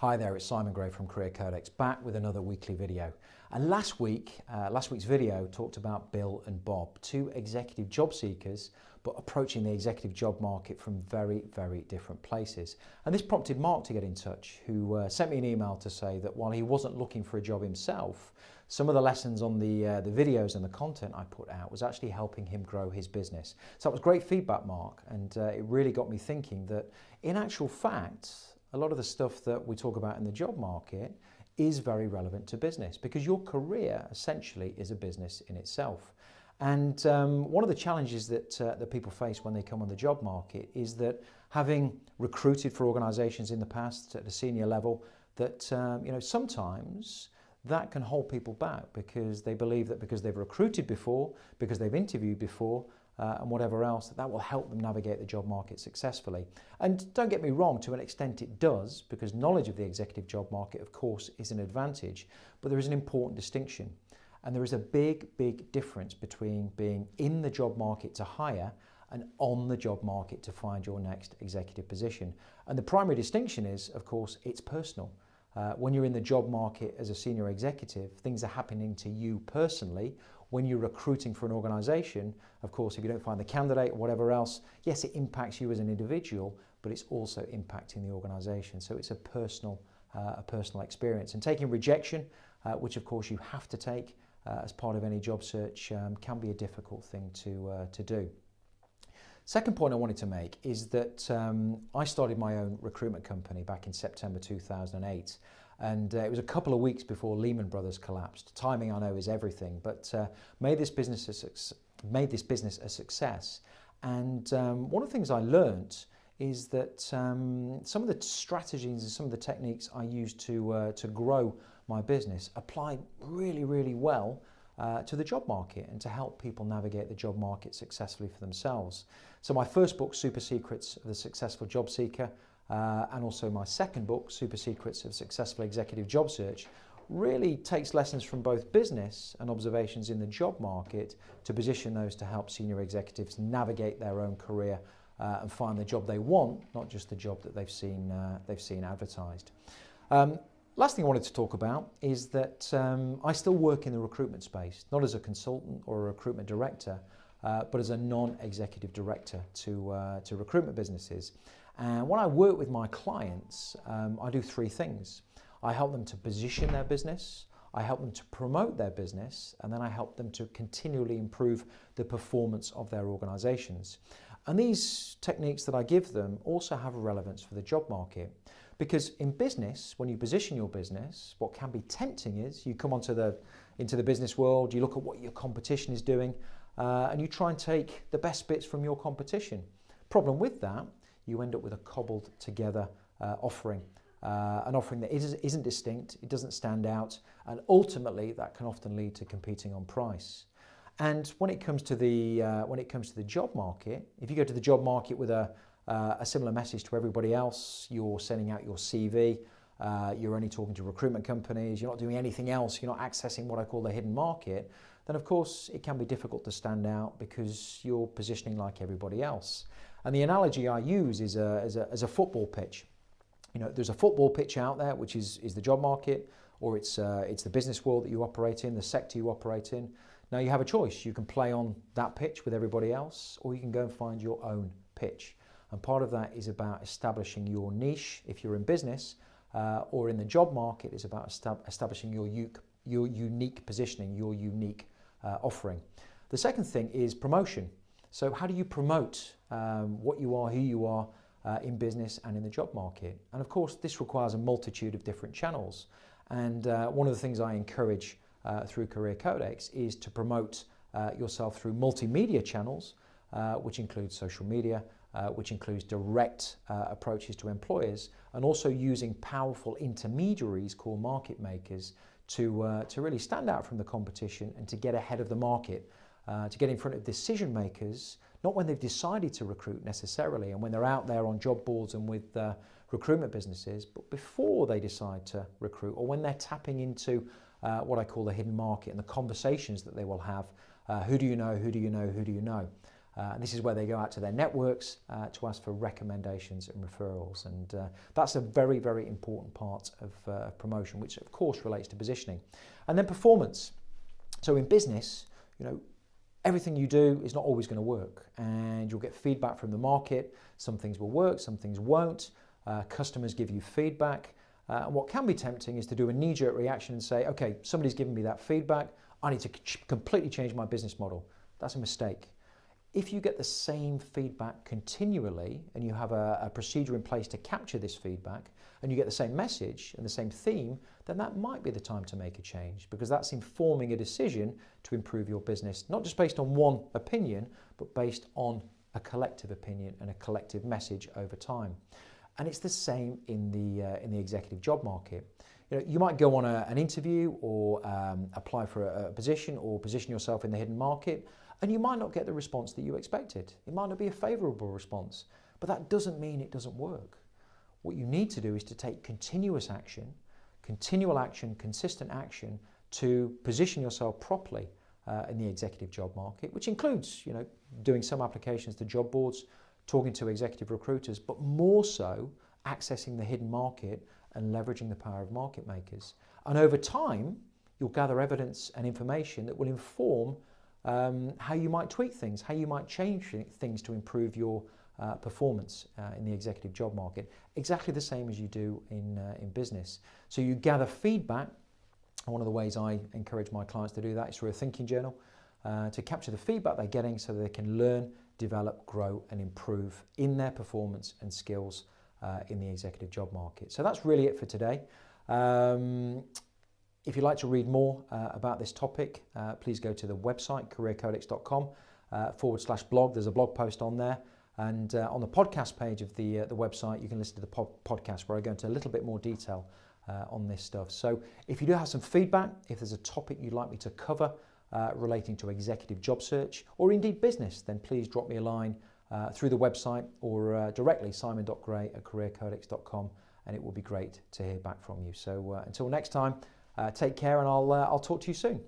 Hi there, it's Simon Gray from Career Codex, back with another weekly video. And last week's video talked about Bill and Bob, two executive job seekers, but approaching the executive job market from very, very different places. And this prompted Mark to get in touch, who sent me an email to say that while he wasn't looking for a job himself, some of the lessons on the videos and the content I put out was actually helping him grow his business. So that was great feedback, Mark, and it really got me thinking that in actual fact, a lot of the stuff that we talk about in the job market is very relevant to business, because your career essentially is a business in itself. And one of the challenges that people face when they come on the job market is that, having recruited for organisations in the past at a senior level, that sometimes that can hold people back, because they believe that because they've recruited before, because they've interviewed before, and whatever else, that will help them navigate the job market successfully. And don't get me wrong, to an extent it does, because knowledge of the executive job market, of course, is an advantage, but there is an important distinction. And there is a big, big difference between being in the job market to hire and on the job market to find your next executive position. And the primary distinction is, of course, it's personal. When you're in the job market as a senior executive, things are happening to you personally. When you're recruiting for an organisation, of course, if you don't find the candidate or whatever else, yes, it impacts you as an individual, but it's also impacting the organisation. So it's a personal experience. And taking rejection, which of course you have to take as part of any job search, can be a difficult thing to do. Second point I wanted to make is that I started my own recruitment company back in September 2008. And it was a couple of weeks before Lehman Brothers collapsed. Timing, I know, is everything, but made this business a success. And one of the things I learned is that some of the strategies and some of the techniques I used to grow my business applied really, really well to the job market and to help people navigate the job market successfully for themselves. So my first book, Super Secrets of the Successful Job Seeker, and also my second book, Super Secrets of Successful Executive Job Search, really takes lessons from both business and observations in the job market to position those to help senior executives navigate their own career and find the job they want, not just the job that they've seen advertised. Last thing I wanted to talk about is that I still work in the recruitment space, not as a consultant or a recruitment director, but as a non-executive director to recruitment businesses. And when I work with my clients, I do three things. I help them to position their business, I help them to promote their business, and then I help them to continually improve the performance of their organisations. And these techniques that I give them also have a relevance for the job market. Because in business, when you position your business, what can be tempting is you come into the business world, you look at what your competition is doing, and you try and take the best bits from your competition. Problem with that, you end up with a cobbled together offering, an offering that isn't distinct, it doesn't stand out, and ultimately that can often lead to competing on price. And when it comes to the job market, if you go to the job market with a similar message to everybody else, you're sending out your CV, you're only talking to recruitment companies, you're not doing anything else, you're not accessing what I call the hidden market, then of course it can be difficult to stand out because you're positioning like everybody else. And the analogy I use is as a football pitch. You know, there's a football pitch out there, which is the job market, or it's the business world that you operate in, the sector you operate in. Now you have a choice. You can play on that pitch with everybody else, or you can go and find your own pitch. And part of that is about establishing your niche if you're in business, or in the job market is about establishing your unique positioning, your unique offering. The second thing is promotion. So how do you promote what you are, who you are in business and in the job market? And of course, this requires a multitude of different channels. And one of the things I encourage through Career Codex is to promote yourself through multimedia channels, which includes social media, which includes direct approaches to employers, and also using powerful intermediaries called market makers to really stand out from the competition and to get ahead of the market. To get in front of decision makers, not when they've decided to recruit necessarily and when they're out there on job boards and with recruitment businesses, but before they decide to recruit, or when they're tapping into what I call the hidden market and the conversations that they will have. Who do you know, who do you know, who do you know? And this is where they go out to their networks to ask for recommendations and referrals. And that's a very, very important part of promotion, which of course relates to positioning. And then performance. So in business, everything you do is not always going to work, and you'll get feedback from the market. Some things will work, some things won't. Customers give you feedback. And what can be tempting is to do a knee-jerk reaction and say, okay, somebody's given me that feedback, I need to completely change my business model. That's a mistake. If you get the same feedback continually and you have a procedure in place to capture this feedback, and you get the same message and the same theme, then that might be the time to make a change, because that's informing a decision to improve your business, not just based on one opinion, but based on a collective opinion and a collective message over time. And it's the same in the executive job market. You might go on an interview or apply for a position or position yourself in the hidden market, and you might not get the response that you expected. It might not be a favourable response, but that doesn't mean it doesn't work. What you need to do is to take continuous action, continual action, consistent action to position yourself properly in the executive job market, which includes, doing some applications to job boards, talking to executive recruiters, but more so accessing the hidden market and leveraging the power of market makers. And over time, you'll gather evidence and information that will inform how you might tweak things, how you might change things to improve your performance in the executive job market, exactly the same as you do in business. So you gather feedback, and one of the ways I encourage my clients to do that is through a thinking journal, to capture the feedback they're getting so that they can learn, develop, grow and improve in their performance and skills in the executive job market. So that's really it for today. If you'd like to read more about this topic, please go to the website careercodex.com/blog. There's a blog post on there. And on the podcast page of the website, you can listen to the podcast where I go into a little bit more detail on this stuff. So if you do have some feedback, if there's a topic you'd like me to cover relating to executive job search or indeed business, then please drop me a line through the website or directly simon.gray@careercodex.com, and it will be great to hear back from you. So until next time, take care, and I'll talk to you soon.